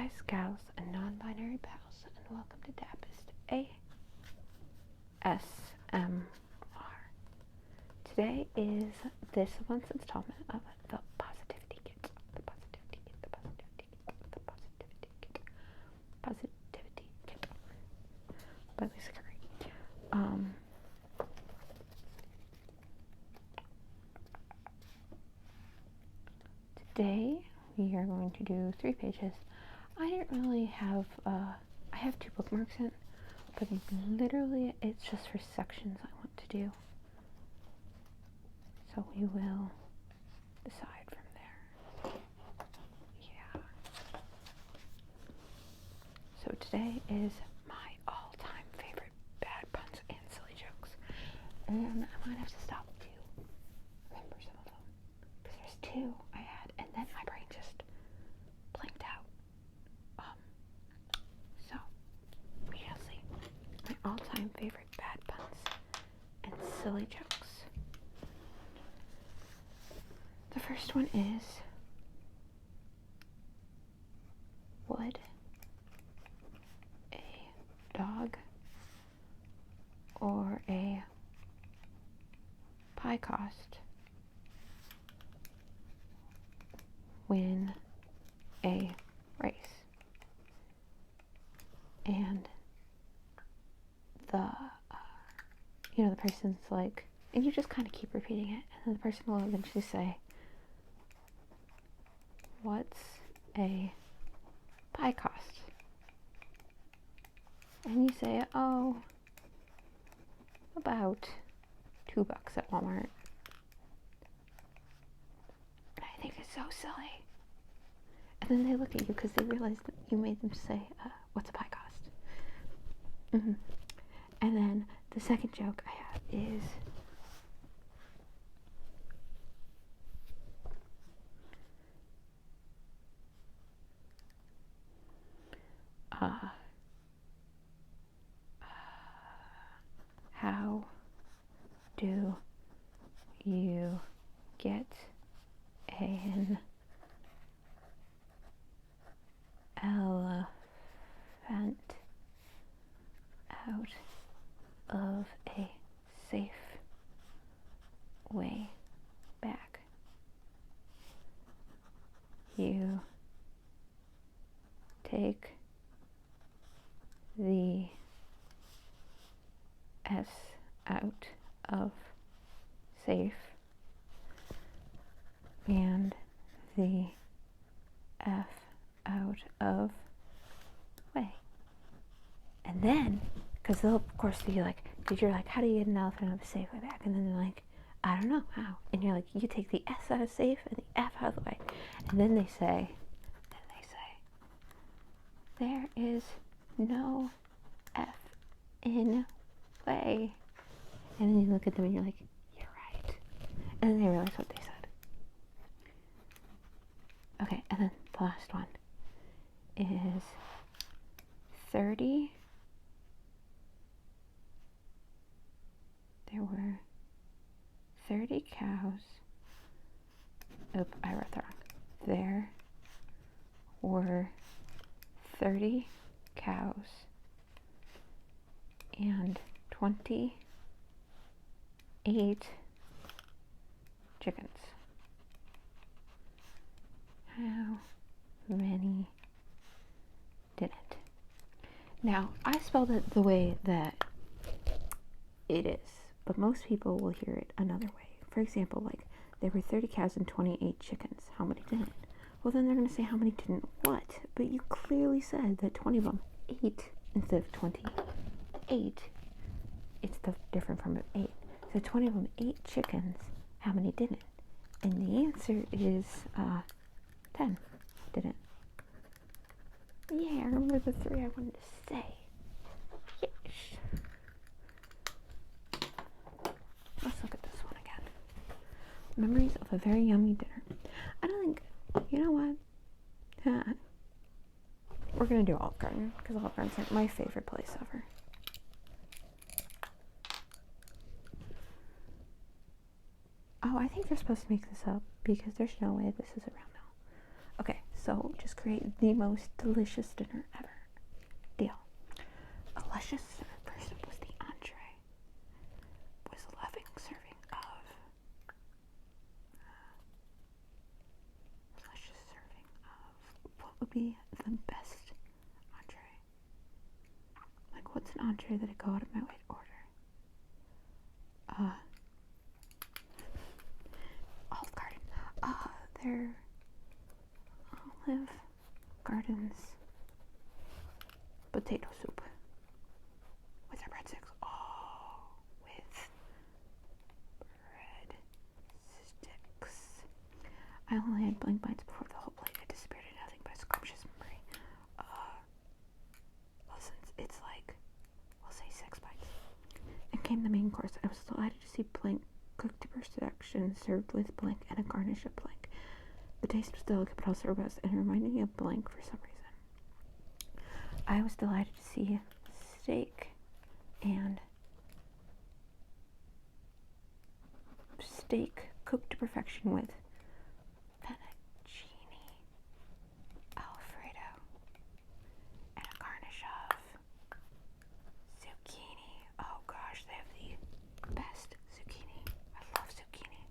guys, gals, and non-binary pals, and welcome to Dappist ASMR. Today is this month's installment of the Positivity Kit. The Positivity Kit. The Positivity Kit. The Positivity Kit. Positivity Kit. By Lisa Curry. Today we are going to do 3 pages. I didn't really have, I have 2 bookmarks in, but literally it's just for sections I want to do. So we will decide from there. Yeah. So today is my all-time favorite bad puns and silly jokes. And I might have to stop to remember some of them. Because there's 2 I had, and then my brain just blanked out. So, we shall see. My all-time favorite bad puns and silly jokes. The first one is, would a dog or a pie cost win a race? And the person's like, and you just kind of keep repeating it, and then the person will eventually say, what's a pie cost? And you say, oh, about $2 at Walmart. And I think it's so silly. And then they look at you because they realize that you made them say, what's a pie cost? And then the second joke I have is, how do you get an elephant out of a safe way back? You take the S out of safe and the F out of way. And then, because they'll of course be like, how do you get an elephant out of a safe way back? And then they're like, I don't know how. And you're like, you take the S out of safe and the F out of the way. And then they say, there is no F in way. And then you look at them and you're like, you're right. And then they realize what they said. Okay, and then the last one is 30. There were 30 cows. Oh, I wrote that wrong. There were 30 cows and 28 chickens. How many didn't? Now, I spelled it the way that it is, but most people will hear it another way. For example, like, there were 30 cows and 28 chickens. How many didn't? Well, then they're going to say, how many didn't what? But you clearly said that 20 of them ate instead of 28. It's different from 8. So 20 of them ate chickens. How many didn't? And the answer is 10 didn't. Yeah, I remember the 3 I wanted to say. Yes. Let's look at this one again. Memories of a very yummy dinner. I don't think, you know what? We're going to do Olive Garden, because Olive Garden's like my favorite place ever. Oh, I think they're supposed to make this up, because there's no way this is around now. Okay, So just create the most delicious dinner ever. Deal. A luscious first up was the entree. Was a loving serving of luscious serving of what would be the best entree? Like, what's an entree that I go out of my way to order? Olive Garden. Their Olive Garden's potato soup with their breadsticks. Oh, with bread sticks. I only had blank bites before the whole plate had disappeared in nothing but a scrumptious memory. Well, since it's like, we'll say 6 bites. And came the main course. I was delighted to see blank cooked to perfection, served with blank and a garnish of blank. The taste was delicate but also robust, and it reminded me of blank for some reason. I was delighted to see steak cooked to perfection with fettuccine alfredo and a garnish of zucchini. Oh gosh, they have the best zucchini. I love zucchini.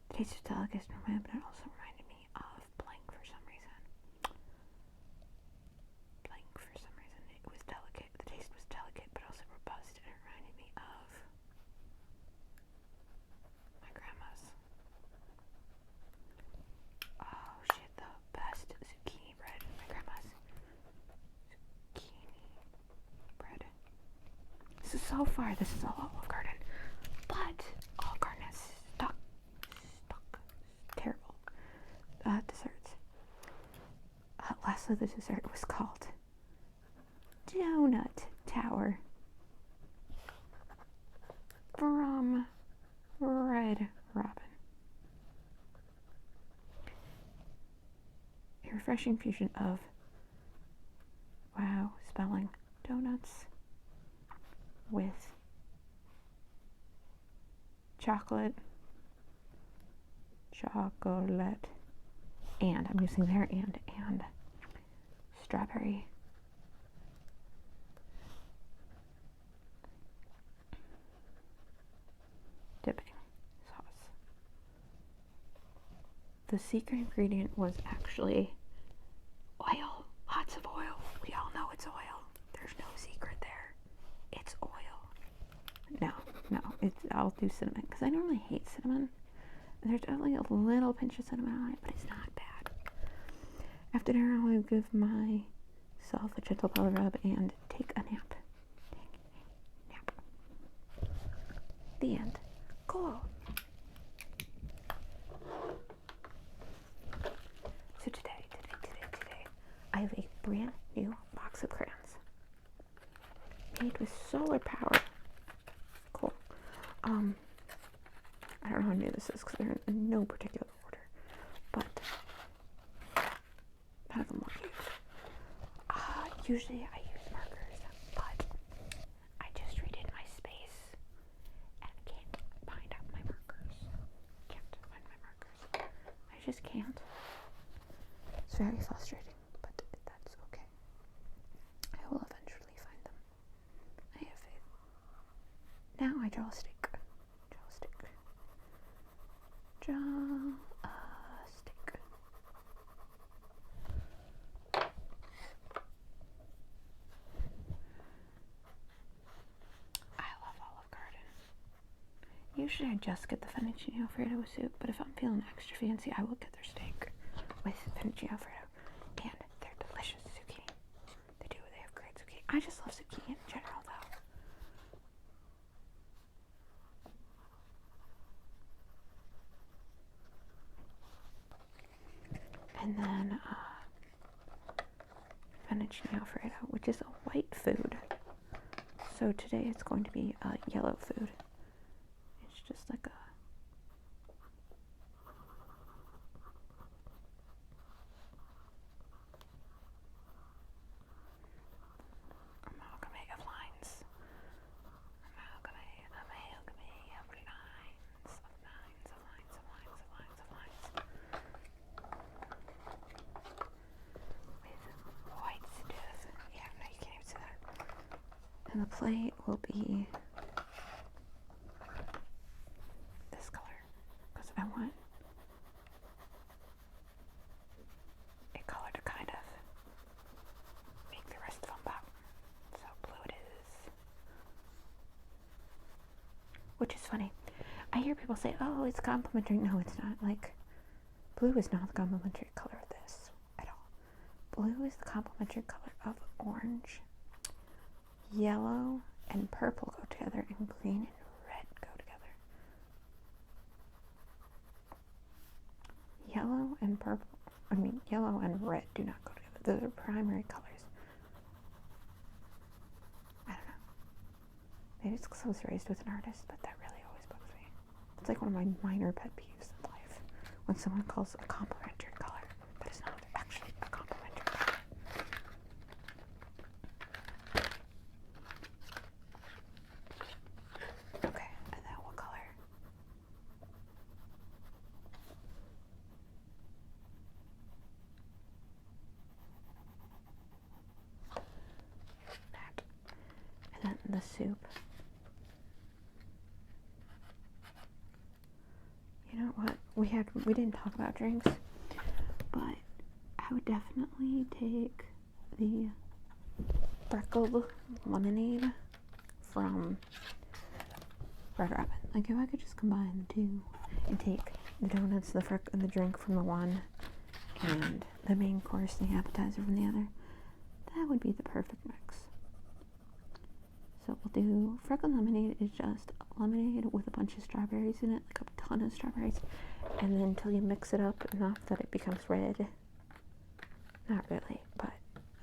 The taste was delicate, but it also reminded me of blank for some reason. It was delicate. The taste was delicate, but also robust, and it reminded me of my grandma's. Oh shit, the best zucchini bread. My grandma's zucchini bread. So far, this is all Olive Garden, but Olive Garden has stuck. Terrible. Desserts. Lastly, the dessert was called Donut Tower from Red Robin. A refreshing fusion of, wow, spelling, donuts with chocolate, and I'm using their and strawberry dipping sauce. The secret ingredient was actually oil, lots of oil. We all know it's oil. There's no secret there. It's oil. No, I'll do cinnamon because I normally hate cinnamon. There's definitely a little pinch of cinnamon on it, but it's not bad. After dinner, I will give myself a gentle belly rub and take a nap. The end. Cool. So today, I have a brand new box of crayons made with solar power. Cool. I don't know how new this is because they're in no particular order, but none of them look used. Usually I use markers, but I just redid my space and can't find my markers. I just can't. It's very frustrating, but that's okay. I will eventually find them. I have faith. Now I draw a stick. Usually I just get the fettuccine alfredo with soup, but if I'm feeling extra fancy, I will get their steak with fettuccine alfredo and their delicious zucchini. They have great zucchini. I just love zucchini in general, though. And then fettuccine alfredo, which is a white food. So today it's going to be a yellow food. It's just like a amalgame of lines. And the plate will be this color, because I want a color to kind of make the rest of them pop. So blue it is. Which is funny. I hear people say, oh, it's complementary. No, it's not. Like, blue is not the complementary color of this at all. Blue is the complementary color of orange. Yellow and purple go together, and green and red go together. Yellow and red do not go together. Those are primary colors. I don't know. Maybe it's because I was raised with an artist, but that really always bugs me. It's like one of my minor pet peeves in life. When someone calls a complementary color, but it's not actually a complementary color. Okay, and then what color? That. And then the soup. You know what? We didn't talk about drinks, but I would definitely take the freckled lemonade from Red Robin. Like, if I could just combine the two and take the donuts, and the drink from the one, and the main course, the appetizer from the other, that would be the perfect mix. So we'll do freckled lemonade is just lemonade with a bunch of strawberries in it, like a ton of strawberries, and then until you mix it up enough that it becomes red. Not really, but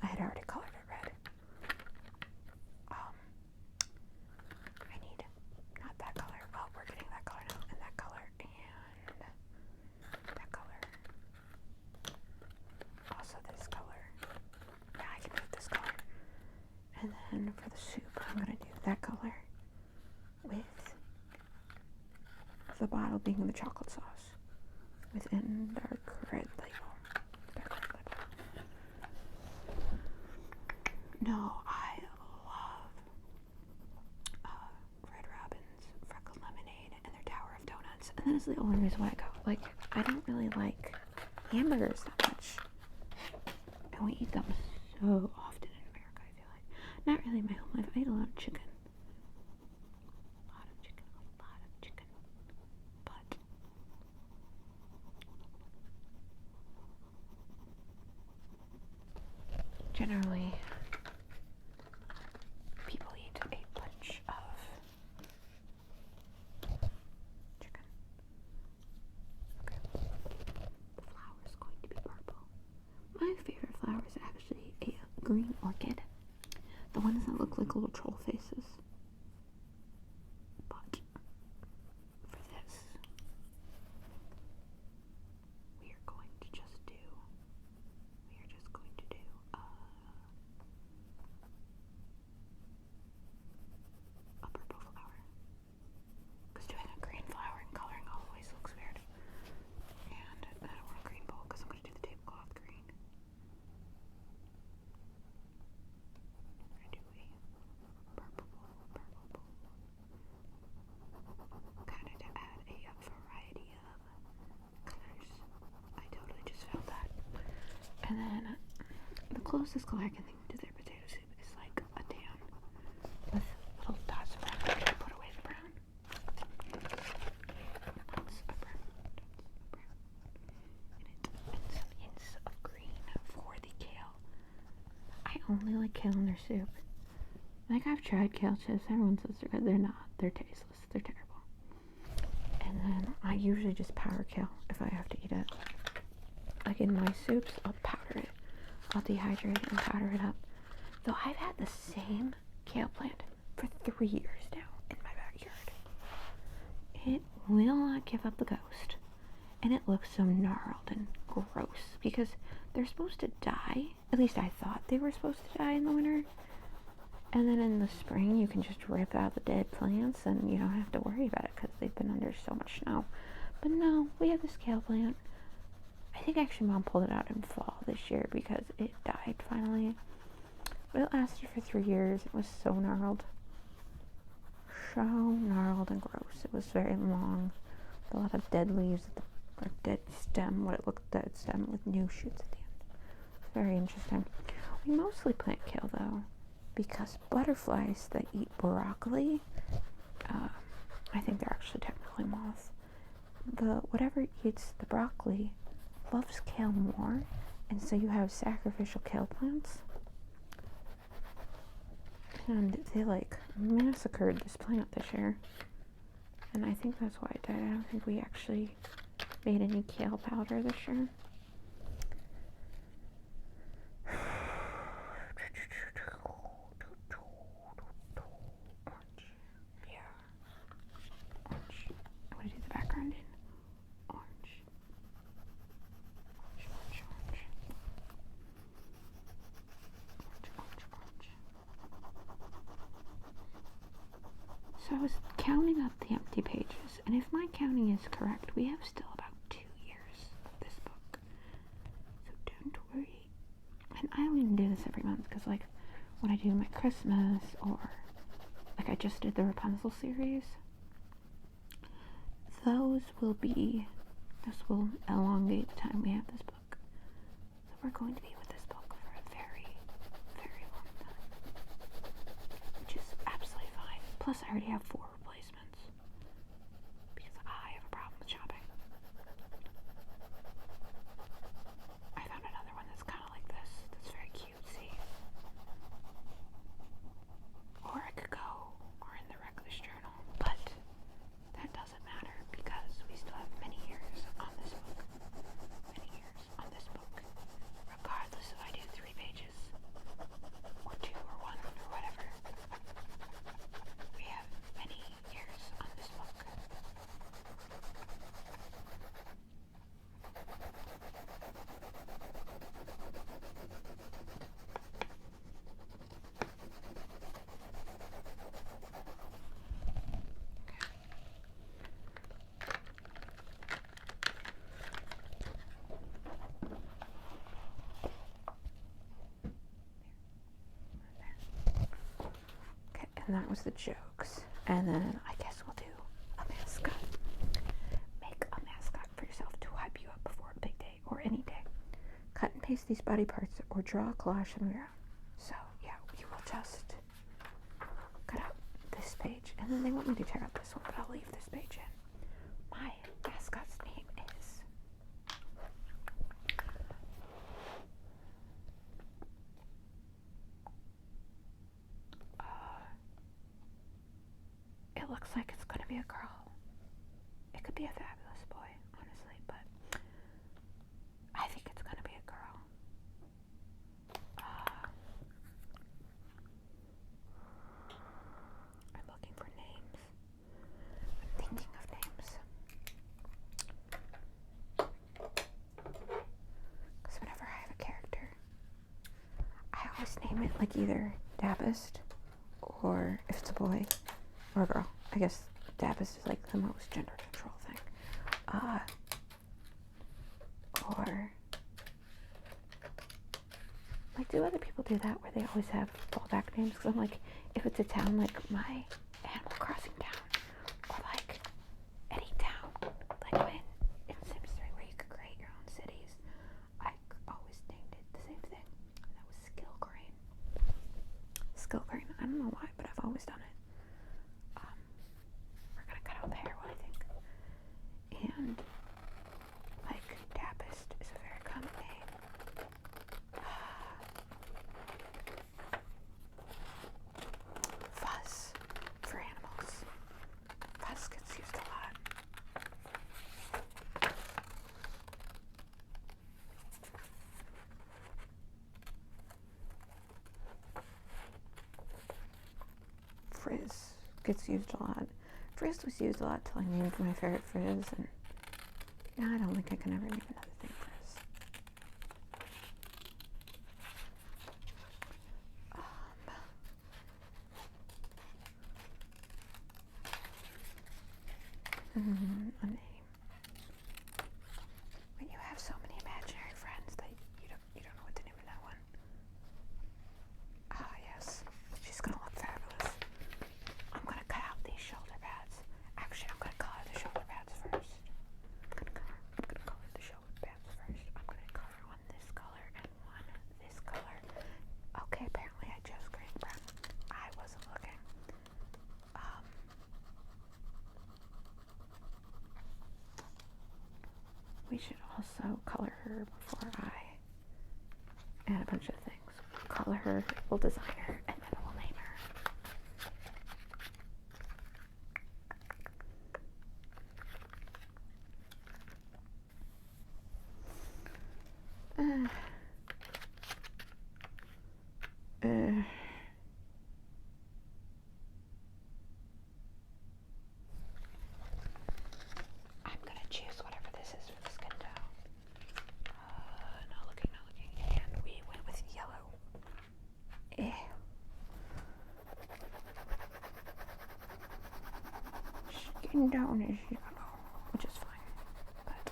I had already colored it red. I need not that color. Oh, we're getting that color now, and that color, and that color. Also this color. Yeah, I can do this color. And then for the soup, I'm gonna do that color with the bottle being the chocolate sauce within dark red label. No, I love Red Robin's freckled lemonade and their Tower of Donuts, and that is the only reason why I go. Like, I don't really like hamburgers that much, and we eat them so often in America. I feel like not really my whole life. I eat a lot of chicken. Generally, people eat a bunch of chicken. Okay. The flower is going to be purple. My favorite flower is actually a green orchid. The ones that look like little troll faces. But for this, we are just going to do a purple flower. Because doing a green flower and coloring always looks weird. And I don't want a green bowl because I'm going to do the tablecloth green. I'm going to do a purple bowl. Kind of to add a variety of colors. I totally just felt that. And then the closest color I can think to their potato soup is like a tan with little dots of brown. I'm gonna put away the brown. Dots of brown. In it. And some hints of green for the kale. I only like kale in their soup. Like, I've tried kale chips. Everyone says they're good. They're not. They're tasteless. They're terrible. And then I usually just powder kale if I have to eat it. Like in my soups, I'll powder it. I'll dehydrate it and powder it up. Though I've had the same kale plant for 3 years now in my backyard. It will not give up the ghost. And it looks so gnarled and gross because they're supposed to die. At least I thought they were supposed to die in the winter. And then in the spring, you can just rip out the dead plants and you don't have to worry about it because they've been under so much snow. But no, we have this kale plant. I think actually Mom pulled it out in fall this year because it died finally. But it lasted for 3 years. It was so gnarled. So gnarled and gross. It was very long. With a lot of dead leaves at the or dead stem, what it looked dead stem with new shoots at the end. Very interesting. We mostly plant kale though, because butterflies that eat broccoli, I think they're actually technically moths. Whatever eats the broccoli loves kale more, and so you have sacrificial kale plants. And they like massacred this plant this year. And I think that's why it died. I don't think we actually made any kale powder this year. Yeah. Orange. I want to do the background in orange. Orange, orange, orange. Orange, orange, orange. So I was counting up the empty pages, and if my counting is correct, we have still about 2 years of this book. So don't worry. And I don't even do this every month, because like when I do my Christmas, or like I just did the Rapunzel series, this will elongate the time we have this book. So we're going to be with this book for a very, very long time, which is absolutely fine. Plus I already have 4 replacements, because I have a problem with shopping. I found another one that's kind of like this, that's very cutesy. Or I could go more in the reckless journal, but that doesn't matter because we still have many years on this book. Many years on this book. Regardless if I do 3 pages, or 2, or 1, or whatever. We have many years on this book. Okay, and that was the jokes. And then I guess we'll do a mascot. Make a mascot for yourself to hype you up before a big day or any day. Cut and paste these body parts or draw a collage on your own. So yeah, we will just cut out this page, and then they want me to tear out this one, but I'll leave this page in. My mascot's name is it looks like it's gonna be a girl. It could be a fabulous boy, honestly, but I think it's gonna be a girl. I'm looking for names. I'm thinking of names. Because whenever I have a character, I always name it like either Dabist, or if it's a boy, or a girl. I guess Dabist is like the most gender neutral thing. Or like, do other people do that where they always have fallback names? Because I'm like, if it's a town like my Animal Crossing town, or like any town, like when in Sims 3 where you could create your own cities, I always named it the same thing, and that was Skill Crane. Skill Crane. I don't know why, but I've always done it. We're gonna cut out the hair, what I think. And like Dabist is a very common name. Fuzz for animals. Fuzz gets used a lot. Frizz gets used a lot. Frizz was used a lot till I named my favorite Frizz, and I don't think I can ever name another thing Frizz. A name. When you have so many imaginary friends that you don't know what to name in that one. also color her before I add a bunch of things. We'll color her, we'll design her, and then we'll name her. I'm gonna choose whatever this is for the skin tone. Not looking, and we went with yellow. Skin tone is yellow, which is fine, but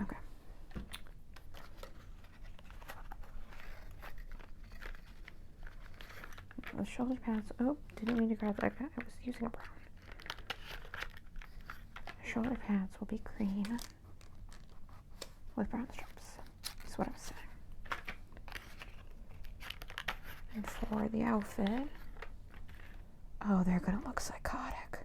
okay. The shoulder pads. Oh, didn't mean to grab that. I was using a brown. The shoulder pads will be green with brown strips. That's what I was saying. And for the outfit, oh, they're gonna look psychotic.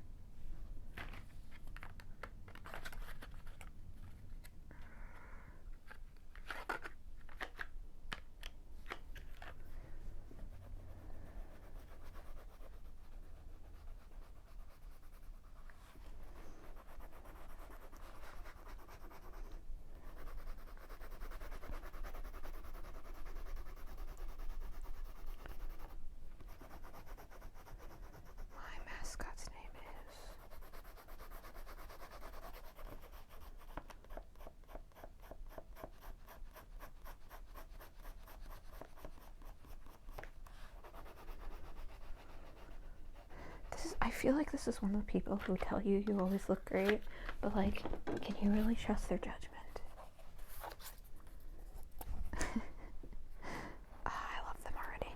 Mascot's name is I feel like this is one of the people who tell you you always look great, but like, can you really trust their judgment? I love them already.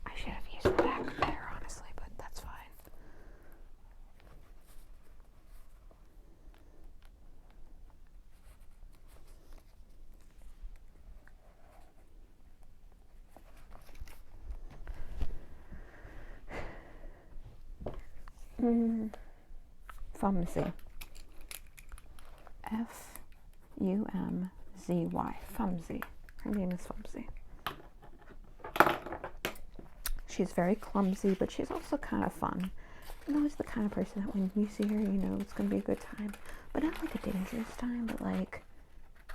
I should have used the back better, honestly, but that's fine. Fumzy. F-U-M-Z-Y. Fumzy. Her name is Fumzy. She's very clumsy, but she's also kind of fun. And always the kind of person that when you see her, you know it's going to be a good time. But not like a dangerous time, but like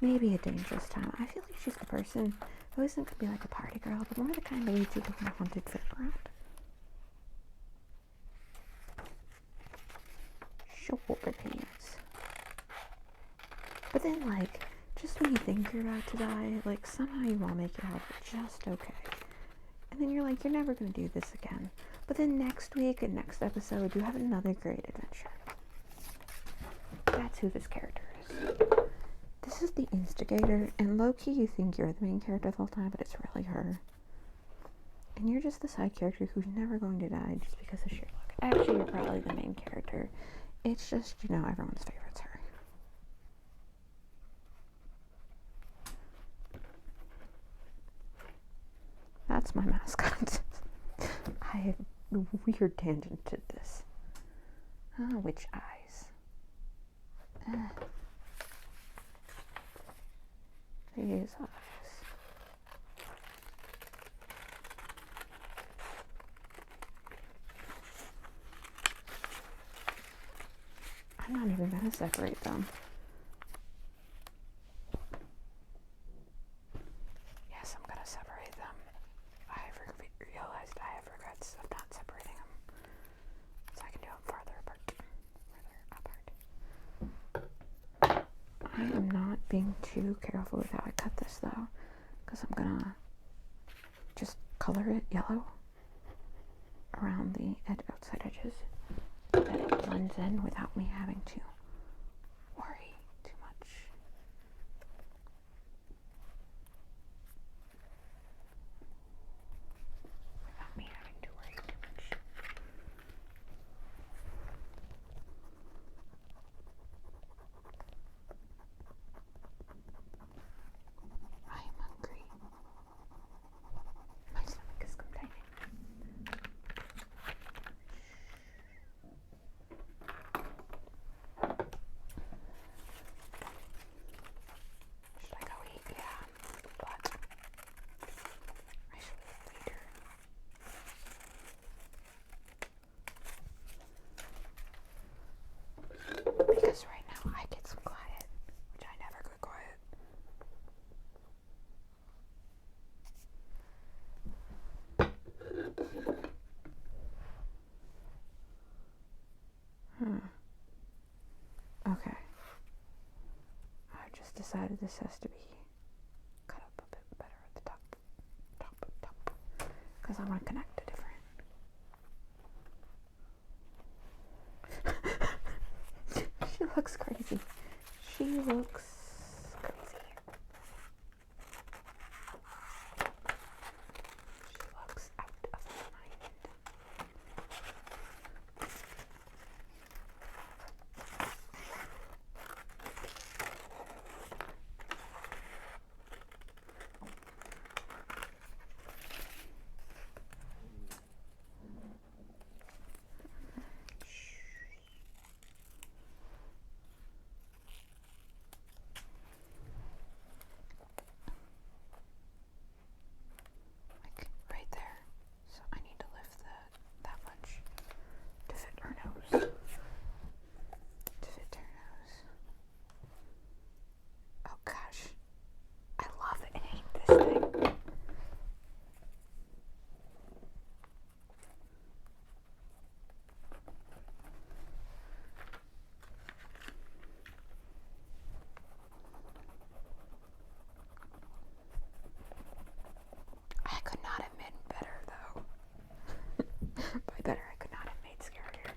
maybe a dangerous time. I feel like she's the person who isn't going to be like a party girl, but more the kind that leads you to a haunted fairground. Shoulder pads. But then, like, just when you think you're about to die, like, somehow you all make it out just okay. And then you're like, you're never going to do this again. But then next week and next episode, you have another great adventure. That's who this character is. This is the instigator, and low-key you think you're the main character the whole time, but it's really her. And you're just the side character who's never going to die just because of sheer luck. Actually, you're probably the main character. It's just, you know, everyone's favorite's her. That's my mascot. I have a weird tangent to this. Oh, which eyes? These eyes. I'm not even going to separate them. Yes, I'm going to separate them. I've realized I have regrets of not separating them. So I can do them farther apart. I am not being too careful with how I cut this though, because I'm going to just color it yellow around the outside edges. That it blends in without me having to worry too much. Without me having to worry too much. side of this has to be cut up a bit better at the top. Because I want to connect to different. She looks crazy. She looks crazy. She looks out of her mind. Right there. So I need to lift that much to fit her nose. To fit her nose. Oh gosh. I love and hate this thing. I could not have made better though. By better, I could not have made scarier.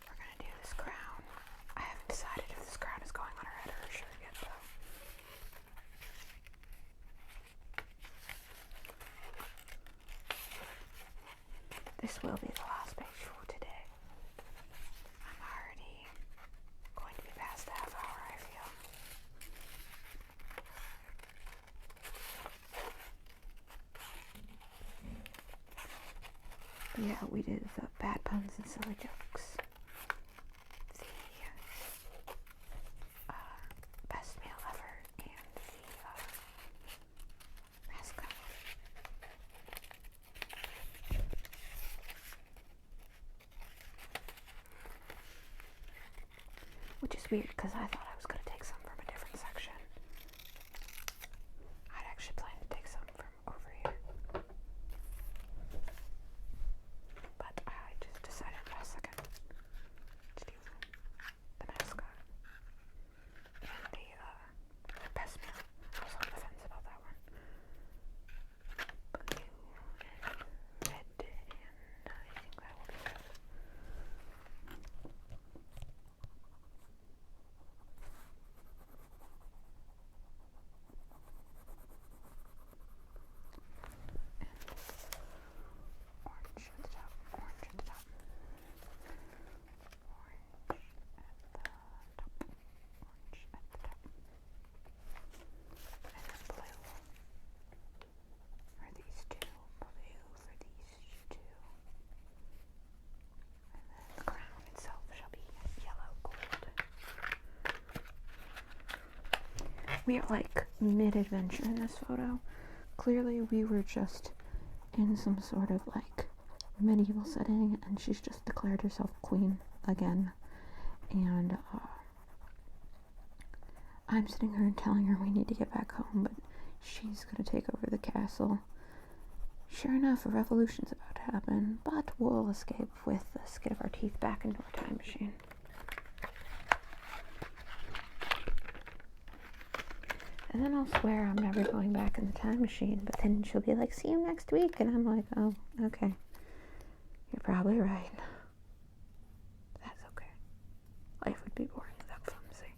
We're gonna do this crown. I haven't decided if this crown is going on her head or her shirt yet though. This will be the last page for today. I'm already going to be past the half hour, I feel. But yeah, we did the bad puns and silly jokes. The best meal ever and the mascot. Which is weird because I thought I was going to take some from a different section. I'd actually planned to take some from over here. But I just decided last second to do the mascot and the best meal. I was on the fence about that one. Blue and red, and I think that will be good. Orange at the top, orange at the top. Orange at the top, orange at the top. And then blue for these two, blue for these two. And then the crown itself shall be yellow gold. We are like mid-adventure in this photo. Clearly we were just in some sort of like medieval setting and she's just declared herself queen again. And I'm sitting here and telling her we need to get back home, but she's gonna take over the castle. Sure enough, a revolution's about to happen, but we'll escape with the skin of our teeth back into our time machine. And then I'll swear I'm never going back in the time machine, but then she'll be like, see you next week, and I'm like, oh, okay. You're probably right. That's okay. Life would be boring without flimsy.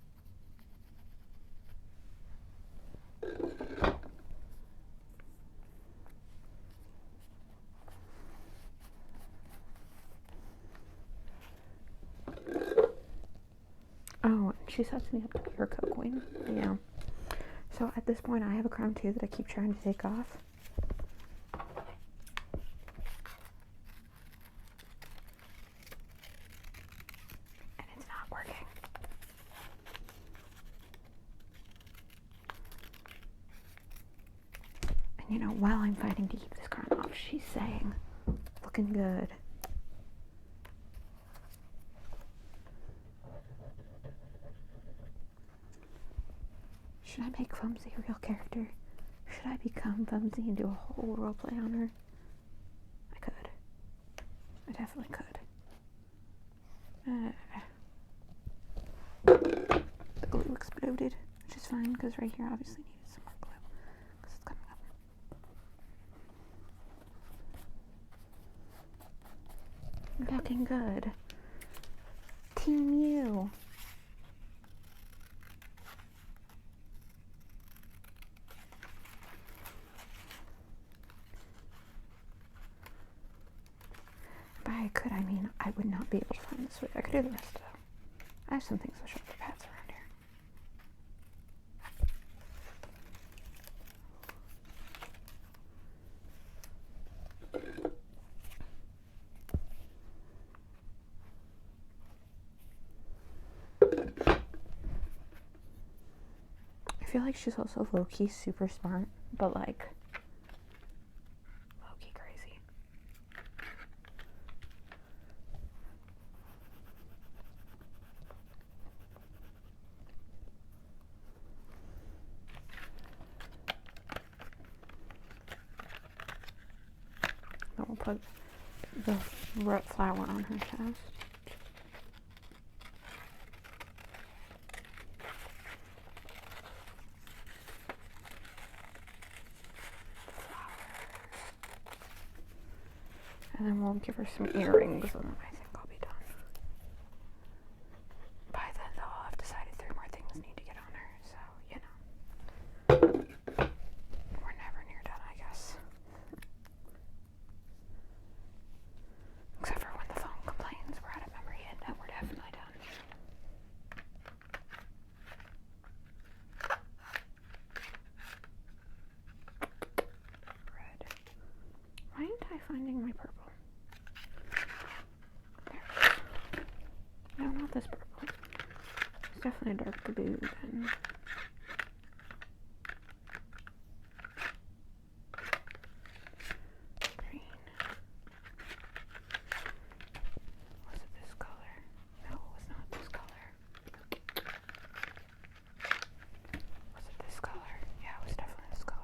Oh, and she sets me up to be her co-queen. Yeah. So at this point, I have a crown too that I keep trying to take off. And it's not working. you know, while I'm fighting to keep this crown off, she's saying, looking good. Should I make Fumsy a real character? Should I become Fumsy and do a whole roleplay on her? I could. I definitely could. The glue exploded, which is fine because right here obviously needed some more glue because it's coming up. Looking good. Team U. By I could, I mean I would not be able to find this way. I could do the rest though. I have some things with shoulder pads around here. I feel like she's also low-key super smart, but like low-key crazy. Then we'll put the flower on her chest. And then we'll give her some earrings, and then I think I'll be done. By then, though, I'll have decided 3 more things need to get on her, so, you know. We're never near done, I guess. Except for when the phone complains we're out of memory, and then we're definitely done. Red. Why ain't I finding my purple? No, not this purple. It's definitely a dark blue then. Green. Was it this color? No, it was not this color. Was it this color? Yeah, it was definitely this color.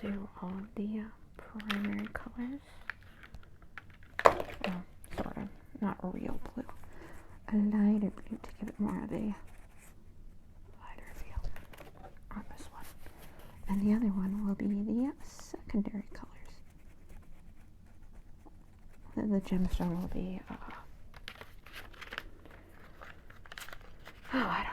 Do all of the primary colors. Well, sort of. Not real blue. A lighter blue to give it more of a lighter feel on this one. And the other one will be the secondary colors. The gemstone will be, oh, I don't